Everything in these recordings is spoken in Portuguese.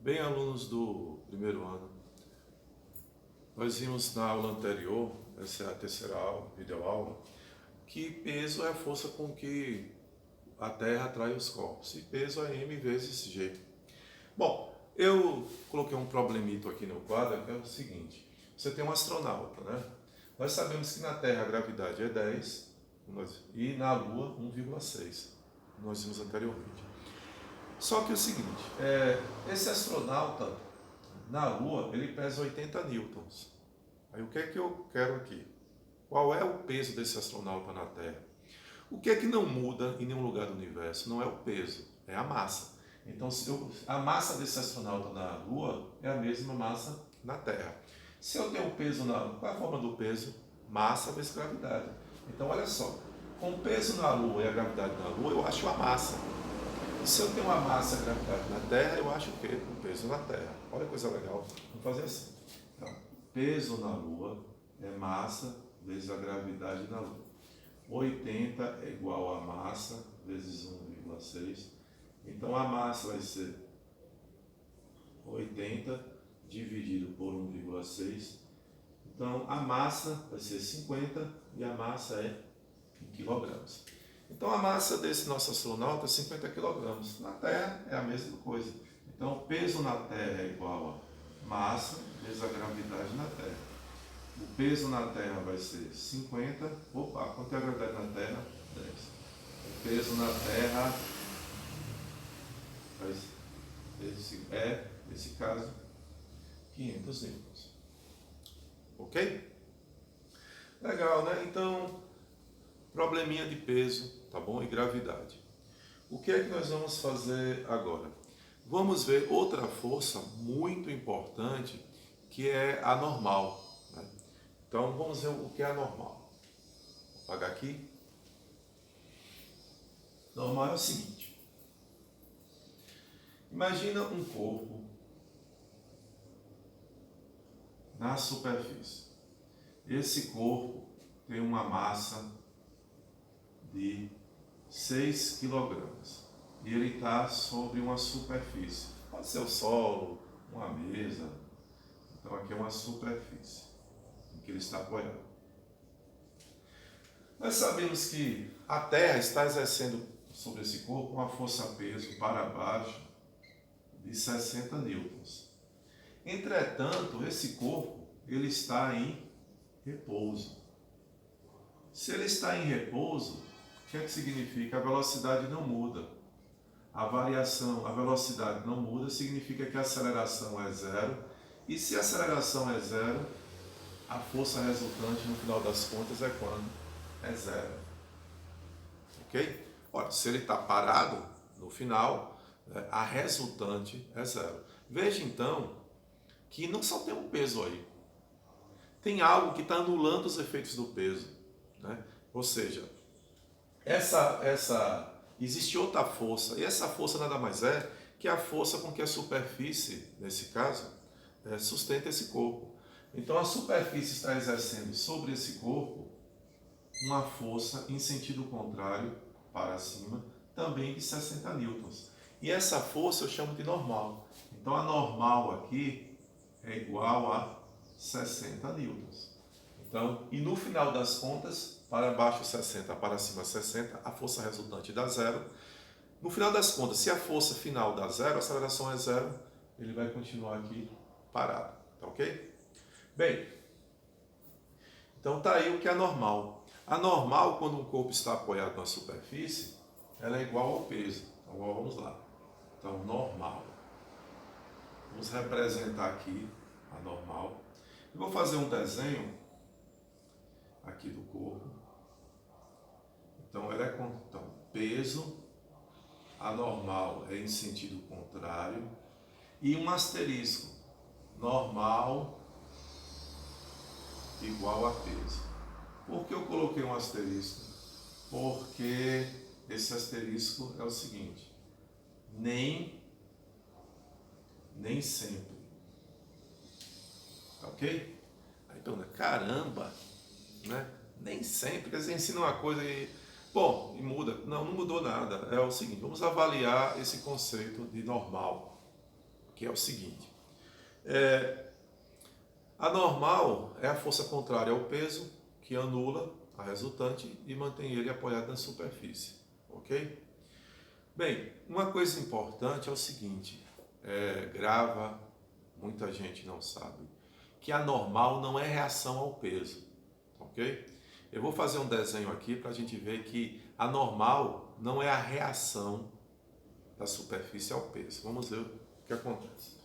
Bem, alunos do primeiro ano, nós vimos na aula anterior, essa é a terceira aula, videoaula, que peso é a força com que a Terra atrai os corpos, e peso é m vezes g. Bom, eu coloquei um problemito aqui no quadro, que é o seguinte: você tem um astronauta, né? Nós sabemos que na Terra a gravidade é 10 e na Lua 1,6, nós vimos anteriormente. Só que é o seguinte, esse astronauta na Lua, ele pesa 80 newtons. Aí o que é que eu quero aqui? Qual é o peso desse astronauta na Terra? O que é que não muda em nenhum lugar do universo? Não é o peso, é a massa. Então, a massa desse astronauta na Lua é a mesma massa na Terra. Se eu tenho um peso qual é a forma do peso? Massa vezes gravidade. Então, olha só, com o peso na Lua e a gravidade na Lua, eu acho a massa. E se eu tenho uma massa e a gravidade na Terra, eu acho o quê? O peso na Terra. Olha que coisa legal. Vamos fazer assim. Então, peso na Lua é massa vezes a gravidade na Lua. 80 é igual a massa vezes 1,6. Então a massa vai ser 80 dividido por 1,6. Então a massa vai ser 50 e a massa é em quilogramas. Então a massa desse nosso astronauta é 50 quilogramas. Na Terra é a mesma coisa. Então o peso na Terra é igual a massa vezes a gravidade na Terra. O peso na Terra vai ser 50. Opa, quanto é a gravidade na Terra? 10. O peso na Terra vai ser, nesse caso, 500 newtons. Ok? Legal, né? Então, probleminha de peso, tá bom? E gravidade. O que é que nós vamos fazer agora? Vamos ver outra força muito importante, que é a normal. Então, vamos ver o que é anormal. Vou apagar aqui. Normal é o seguinte. Imagina um corpo na superfície. Esse corpo tem uma massa de 6 kg. E ele está sobre uma superfície. Pode ser o solo, uma mesa. Então, aqui é uma superfície que ele está apoiado. Nós sabemos que a Terra está exercendo sobre esse corpo uma força-peso para baixo de 60 newtons. Entretanto, esse corpo ele está em repouso. Se ele está em repouso, o que é que significa? A velocidade não muda. A velocidade não muda, significa que a aceleração é zero. E se a aceleração é zero, a força resultante, no final das contas, é quando? É zero. Ok? Olha, se ele está parado, no final, a resultante é zero. Veja, então, que não só tem um peso aí. Tem algo que está anulando os efeitos do peso. Né? Ou seja, existe outra força. E essa força nada mais é que a força com que a superfície, nesse caso, sustenta esse corpo. Então a superfície está exercendo sobre esse corpo uma força em sentido contrário, para cima, também de 60 newtons. E essa força eu chamo de normal. Então a normal aqui é igual a 60 newtons. Então, e no final das contas, para baixo 60, para cima 60, a força resultante dá zero. No final das contas, se a força final dá zero, a aceleração é zero, ele vai continuar aqui parado. Tá ok? Bem, então tá aí o que é normal. A normal, quando um corpo está apoiado na superfície, ela é igual ao peso. Então vamos lá. Então, normal. Vamos representar aqui a normal. Eu vou fazer um desenho aqui do corpo. Então, ela é peso, a normal é em sentido contrário, e um asterisco. Normal igual a peso. Por que eu coloquei um asterisco? Porque esse asterisco é o seguinte: nem sempre. Ok? Então, caramba, né? Nem sempre. Quer dizer, ensina uma coisa e, bom, e muda. Não mudou nada. É o seguinte, vamos avaliar esse conceito de normal. que é o seguinte. A normal é a força contrária ao peso, que anula a resultante e mantém ele apoiado na superfície, ok? Bem, uma coisa importante é o seguinte, grava, muita gente não sabe, que a normal não é reação ao peso, ok? Eu vou fazer um desenho aqui para a gente ver que a normal não é a reação da superfície ao peso. Vamos ver o que acontece.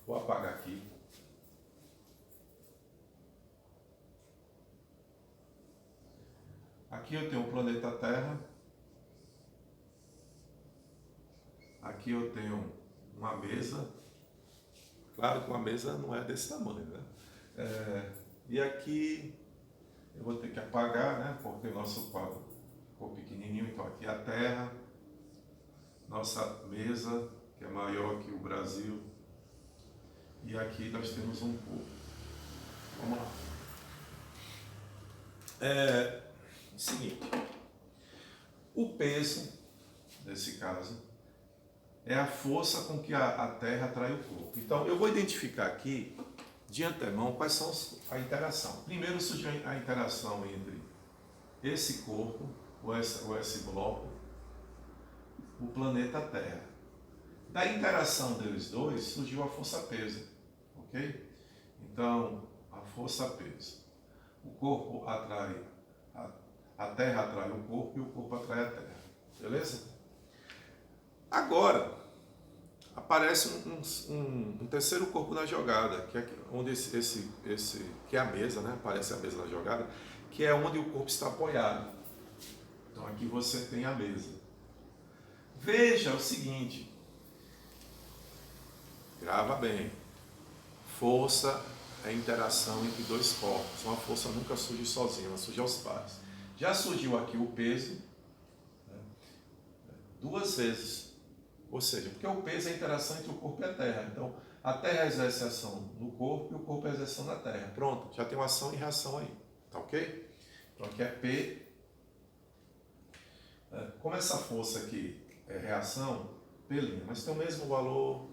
Vou apagar aqui. Aqui eu tenho o planeta Terra. Aqui eu tenho uma mesa. Claro que uma mesa não é desse tamanho, né? E aqui eu vou ter que apagar, né? Porque o nosso quadro ficou pequenininho. Então aqui é a Terra. Nossa mesa, que é maior que o Brasil. E aqui nós temos um corpo. Vamos lá. Seguinte. O peso, nesse caso, é a força com que a Terra atrai o corpo. Então, eu vou identificar aqui, de antemão, quais são a interação. Primeiro surgiu a interação entre esse corpo, ou esse bloco, o planeta Terra. Da interação deles dois, surgiu a força-peso, ok? Então, a força-peso. O corpo atrai, a Terra atrai o corpo e o corpo atrai a Terra, beleza? Agora, aparece um terceiro corpo na jogada, que é onde que é a mesa, né? Aparece a mesa na jogada, que é onde o corpo está apoiado. Então aqui você tem a mesa. Veja o seguinte, grava bem, força é interação entre dois corpos, uma força nunca surge sozinha, ela surge aos pares. Já surgiu aqui o peso, né? 2 vezes. Ou seja, porque o peso é a interação entre o corpo e a Terra. Então, a Terra exerce ação no corpo e o corpo exerce ação na Terra. Pronto, já tem uma ação e reação aí. Tá ok? Então, aqui é P. Como essa força aqui é reação, P', mas tem o mesmo valor,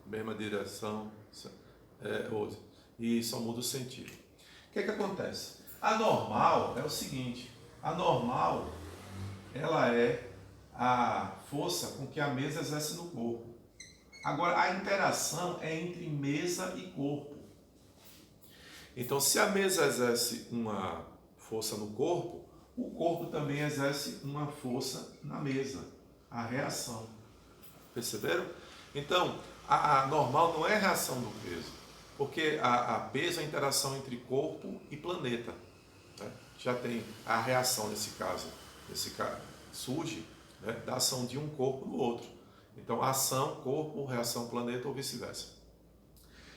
mesma direção, e só muda o sentido. O que acontece? A normal é o seguinte, a normal, ela é a força com que a mesa exerce no corpo. Agora, a interação é entre mesa e corpo. Então, se a mesa exerce uma força no corpo, o corpo também exerce uma força na mesa, a reação. Perceberam? Então, a normal não é a reação do peso, porque a peso é a interação entre corpo e planeta. Né? Já tem a reação nesse caso surge, né, da ação de um corpo no outro. Então, ação, corpo, reação, planeta ou vice-versa.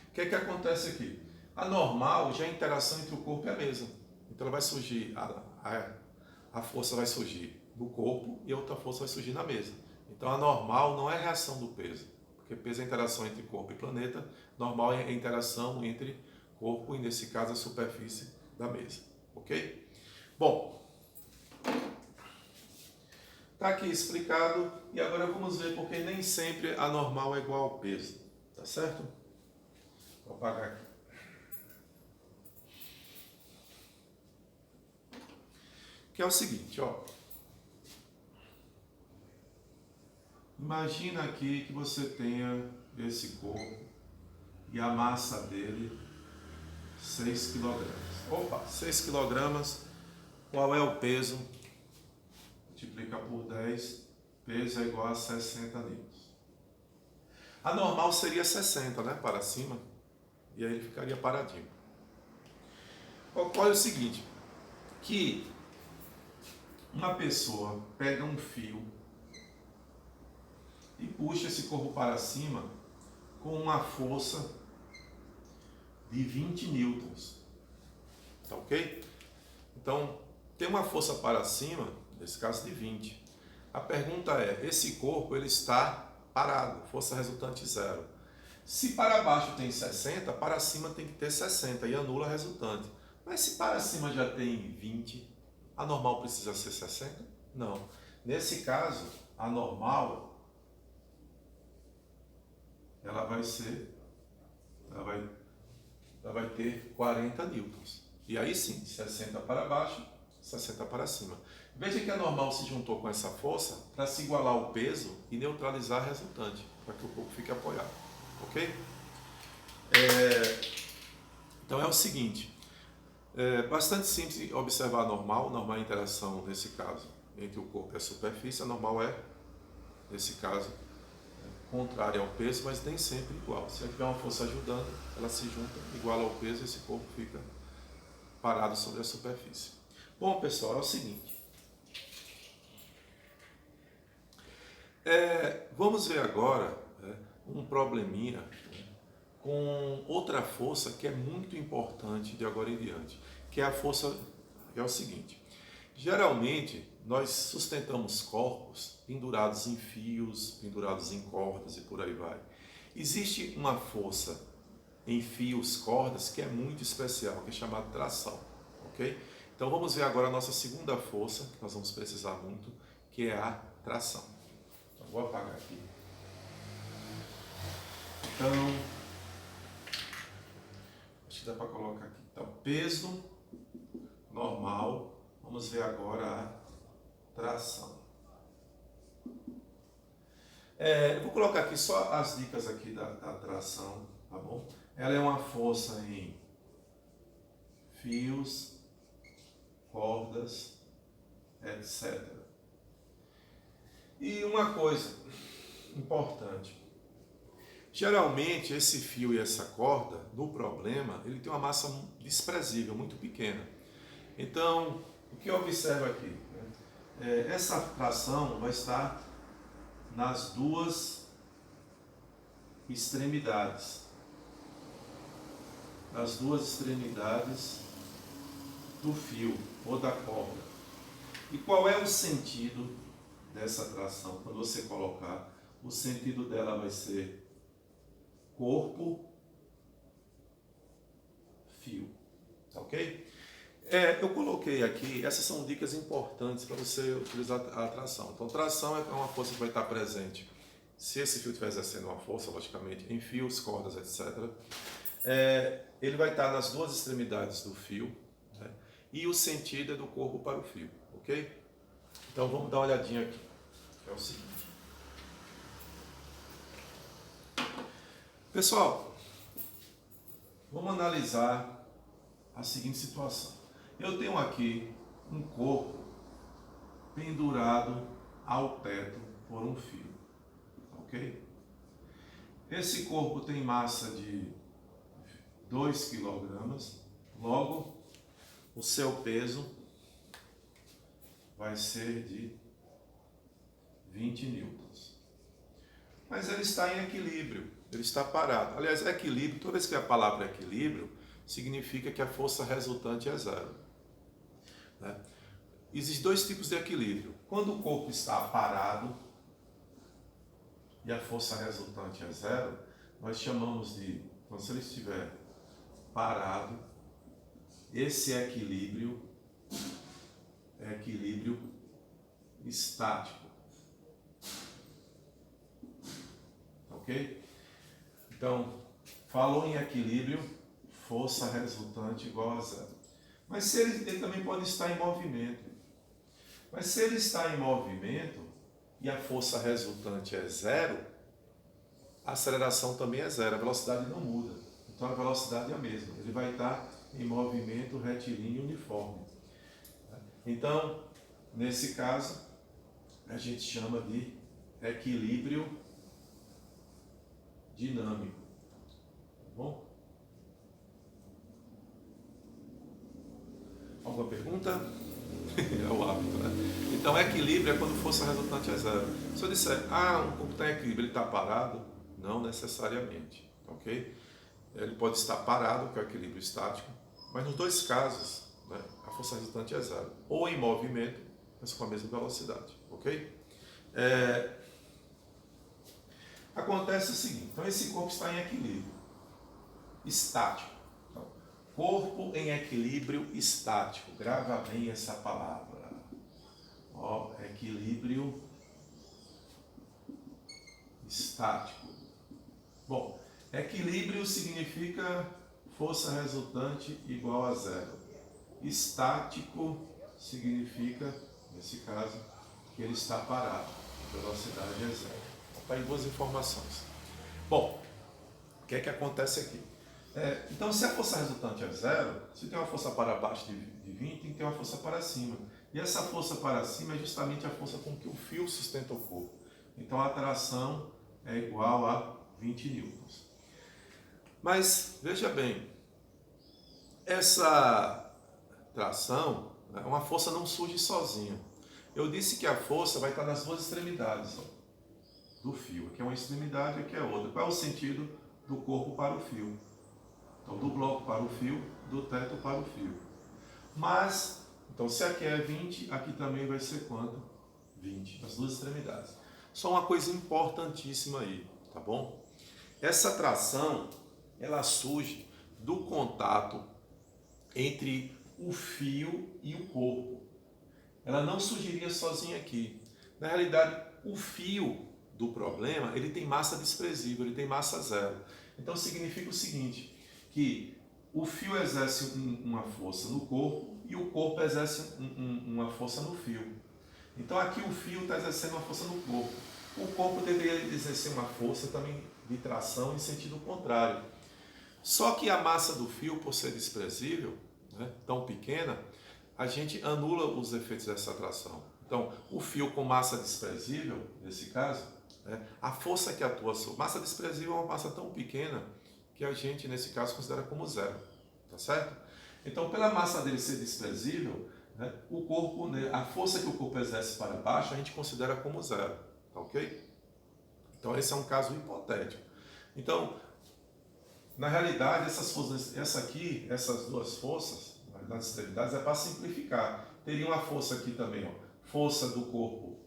O que acontece aqui? A normal já é a interação entre o corpo e a mesa. Então, ela vai surgir, a força vai surgir no corpo e a outra força vai surgir na mesa. Então, a normal não é a reação do peso, porque peso é a interação entre corpo e planeta, normal é a interação entre corpo e, nesse caso, a superfície da mesa. Ok? Bom, está aqui explicado e agora vamos ver porque nem sempre a normal é igual ao peso, tá certo? Vou apagar aqui. Que é o seguinte, ó. Imagina aqui que você tenha esse corpo e a massa dele 6 kg. Opa, 6 kg, qual é o peso? Multiplica por 10, peso é igual a 60 newtons. A normal seria 60, né, para cima, e aí ele ficaria paradinho. Ocorre o seguinte, que uma pessoa pega um fio e puxa esse corpo para cima com uma força de 20 newtons. Tá ok? Então, tem uma força para cima, nesse caso de 20. A pergunta é, esse corpo ele está parado, força resultante 0. Se para baixo tem 60, para cima tem que ter 60 e anula a resultante. Mas se para cima já tem 20, a normal precisa ser 60? Não. Nesse caso, a normal ela vai vai ser, ela vai ter 40 newtons. E aí sim, 60 para baixo, 60 para cima. Veja que a normal se juntou com essa força para se igualar o peso e neutralizar a resultante, para que o corpo fique apoiado. Ok? Então é o seguinte, é bastante simples observar a normal é a interação, nesse caso, entre o corpo e a superfície. A normal é, nesse caso, contrária ao peso, mas nem sempre igual. Se tiver uma força ajudando, ela se junta, iguala ao peso e esse corpo fica parado sobre a superfície. Bom, pessoal, é o seguinte. Vamos ver agora um probleminha com outra força que é muito importante de agora em diante, que é a força, que é o seguinte. Geralmente, nós sustentamos corpos pendurados em fios, pendurados em cordas e por aí vai. Existe uma força em fios, cordas, que é muito especial, que é chamada tração, ok? Então vamos ver agora a nossa segunda força, que nós vamos precisar muito, que é a tração. Então, vou apagar aqui. Então, acho que dá para colocar aqui. Então, peso normal. Vamos ver agora a tração. Eu vou colocar aqui só as dicas aqui da tração, tá bom? Ela é uma força em fios, cordas, etc. E uma coisa importante. Geralmente esse fio e essa corda, no problema, ele tem uma massa desprezível, muito pequena. Então, o que eu observo aqui? Essa tração vai estar nas duas extremidades. Nas duas extremidades do fio ou da corda. E qual é o sentido dessa tração? Quando você colocar, o sentido dela vai ser corpo, fio. Ok? Eu coloquei aqui, essas são dicas importantes para você utilizar a tração. Então, tração é uma força que vai estar presente. Se esse fio estiver exercendo uma força, logicamente, em fios, cordas, etc., ele vai estar nas duas extremidades do fio, né? E o sentido é do corpo para o fio, ok? Então, vamos dar uma olhadinha aqui. É o seguinte. Pessoal, vamos analisar a seguinte situação. Eu tenho aqui um corpo pendurado ao teto por um fio, ok? Esse corpo tem massa de 2 kg, logo o seu peso vai ser de 20 newtons. Mas ele está em equilíbrio, ele está parado. Aliás, equilíbrio, toda vez que a palavra equilíbrio, significa que a força resultante é zero. Né? Existem dois tipos de equilíbrio. Quando o corpo está parado e a força resultante é zero, nós chamamos de, quando ele estiver parado, esse equilíbrio é equilíbrio estático. Ok? Então, falou em equilíbrio, força resultante igual a zero. Mas se ele também pode estar em movimento. Mas se ele está em movimento e a força resultante é zero, a aceleração também é zero, a velocidade não muda. Então a velocidade é a mesma. Ele vai estar em movimento retilíneo uniforme. Então, nesse caso, a gente chama de equilíbrio dinâmico. Tá bom? Alguma pergunta? É o hábito, né? Então, equilíbrio é quando força resultante é zero. Se eu disser, um corpo está em equilíbrio, ele está parado, não necessariamente, ok? Ele pode estar parado, que é o equilíbrio estático, mas nos dois casos, né, a força resultante é zero. Ou em movimento, mas com a mesma velocidade, ok? Acontece o seguinte, então esse corpo está em equilíbrio estático. Então, corpo em equilíbrio estático, grava bem essa palavra. Equilíbrio estático. Bom, Equilíbrio significa força resultante igual a zero. Estático significa, nesse caso, que ele está parado. Velocidade é zero. Está em duas informações. Bom, o que é que acontece aqui? Então, se a força resultante é zero, se tem uma força para baixo de 20, tem que ter uma força para cima. E essa força para cima é justamente a força com que o fio sustenta o corpo. Então, a tração é igual a 20 newtons. Mas, veja bem, essa tração, uma força não surge sozinha. Eu disse que a força vai estar nas duas extremidades do fio. Aqui é uma extremidade, aqui é outra. Qual é o sentido do corpo para o fio? Então, do bloco para o fio, do teto para o fio. Mas, então, se aqui é 20, aqui também vai ser quanto? 20, as duas extremidades. Só uma coisa importantíssima aí, tá bom? Essa tração, ela surge do contato entre o fio e o corpo. Ela não surgiria sozinha aqui. Na realidade, o fio do problema, ele tem massa desprezível, ele tem massa zero. Então, significa o seguinte, que o fio exerce uma força no corpo e o corpo exerce uma força no fio. Então, aqui o fio está exercendo uma força no corpo. O corpo deveria exercer uma força também de tração em sentido contrário. Só que a massa do fio, por ser desprezível, né, tão pequena, a gente anula os efeitos dessa tração. Então, o fio com massa desprezível, nesse caso, a força que atua sobre massa desprezível é uma massa tão pequena que a gente, nesse caso, considera como zero, tá certo? Então, pela massa dele ser desprezível, o corpo, a força que o corpo exerce para baixo, a gente considera como zero, tá ok? Então, esse é um caso hipotético. Então, na realidade, essas forças, essas duas forças, nas extremidades, é para simplificar. Teria uma força aqui também, ó, força do corpo,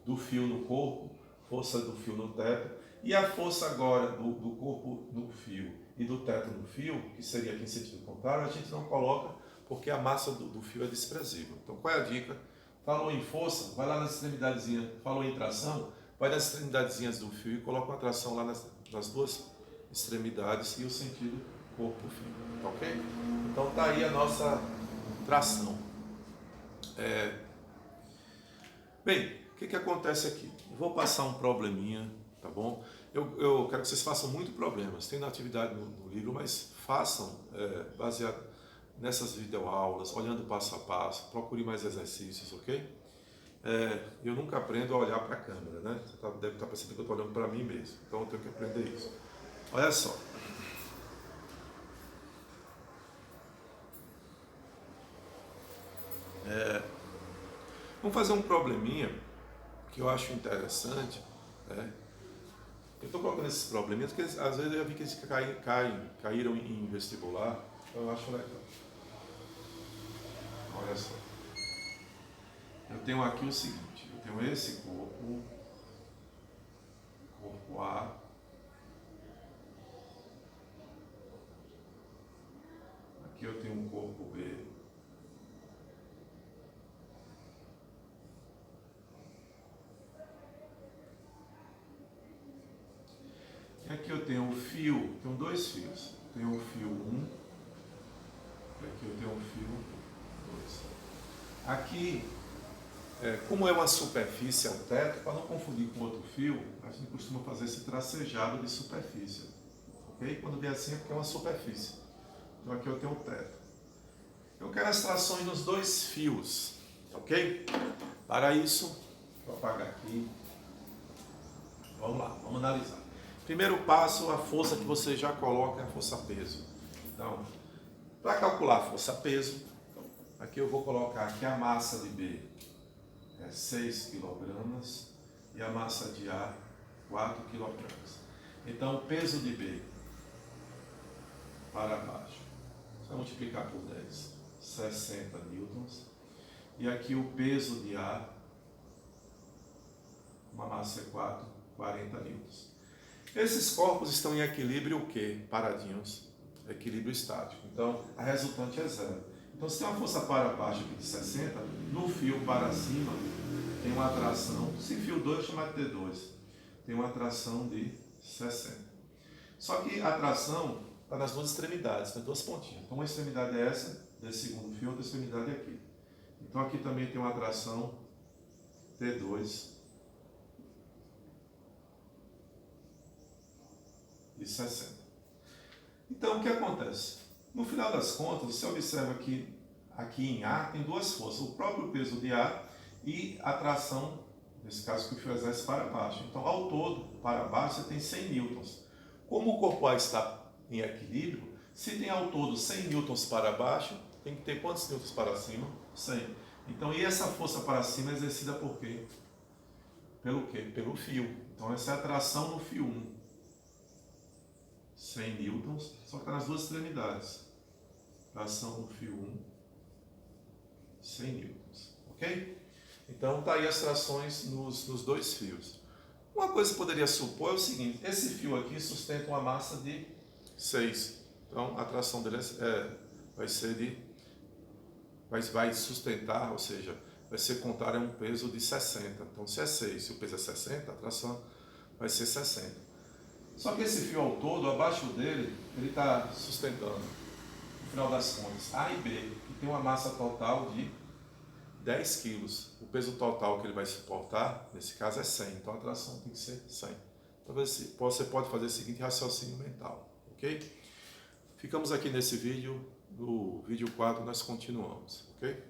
do fio no corpo, força do fio no teto, e a força agora do corpo no fio e do teto no fio, que seria aqui em sentido contrário, a gente não coloca porque a massa do fio é desprezível. Então, qual é a dica? Falou em força, vai lá nas extremidadezinhas. Falou em tração, vai nas extremidadezinhas do fio e coloca uma tração lá nas duas extremidades e o sentido corpo-fio, tá ok? Então tá aí a nossa tração. Bem, o que acontece aqui? Eu vou passar um probleminha, tá bom? Eu quero que vocês façam muito problemas, tem na atividade no livro, mas façam baseado nessas videoaulas, olhando passo a passo, procure mais exercícios, ok? Eu nunca aprendo a olhar para a câmera, né? Você deve estar pensando que eu estou olhando para mim mesmo, então eu tenho que aprender isso. Olha só. Vamos fazer um probleminha que eu acho interessante. Eu estou colocando esses probleminhas porque às vezes eu já vi que eles caíram em vestibular, então eu acho legal. Olha só. Eu tenho aqui o seguinte, eu tenho esse corpo A, aqui eu tenho um corpo B, e aqui eu tenho um fio, tenho dois fios, tenho o fio 1, e aqui eu tenho o fio 2. Aqui, como é uma superfície ao teto, para não confundir com outro fio, a gente costuma fazer esse tracejado de superfície, ok? Quando vem assim é porque é uma superfície. Então aqui eu tenho o teto. Eu quero as trações nos dois fios, ok? Para isso, vou apagar aqui. Vamos lá, vamos analisar. Primeiro passo, a força que você já coloca é a força-peso. Então, para calcular a força-peso, aqui eu vou colocar que a massa de B é 6 kg e a massa de A 4 kg. Então, o peso de B para baixo, você vai multiplicar por 10, 60 newtons. E aqui o peso de A, uma massa é 4, 40 newtons. Esses corpos estão em equilíbrio o quê? Paradinhos. Equilíbrio estático. Então, a resultante é zero. Então, se tem uma força para baixo aqui de 60, no fio para cima tem uma atração, se fio 2 chama de T2, tem uma atração de 60. Só que a tração está nas duas extremidades, nas duas pontinhas. Então uma extremidade é essa, desse segundo fio, outra extremidade é aqui. Então aqui também tem uma tração T2 de 60. Então o que acontece? No final das contas, você observa que aqui em A tem duas forças, o próprio peso de A e a tração, nesse caso que o fio exerce para baixo. Então ao todo, para baixo, você tem 100 newtons. Como o corpo A está em equilíbrio, se tem ao todo 100 newtons para baixo, tem que ter quantos newtons para cima? 100. Então, e essa força para cima é exercida por quê? Pelo quê? Pelo fio. Então, essa é a tração no fio 1. 100 newtons, só que está nas duas extremidades. Tração no fio 1, 100 newtons. Ok? Então, está aí as trações nos dois fios. Uma coisa que poderia supor é o seguinte: esse fio aqui sustenta uma massa de 6. Então, a tração dele vai ser vai sustentar, ou seja, vai ser contrário a um peso de 60. Então, se é 6, se o peso é 60, a tração vai ser 60. Só que esse fio ao todo, abaixo dele, ele está sustentando, no final das contas, A e B, que tem uma massa total de 10 quilos. O peso total que ele vai suportar, nesse caso, é 100. Então, a tração tem que ser 100. Então, você pode fazer o seguinte raciocínio mental, ok? Ficamos aqui nesse vídeo. No vídeo 4 nós continuamos, ok?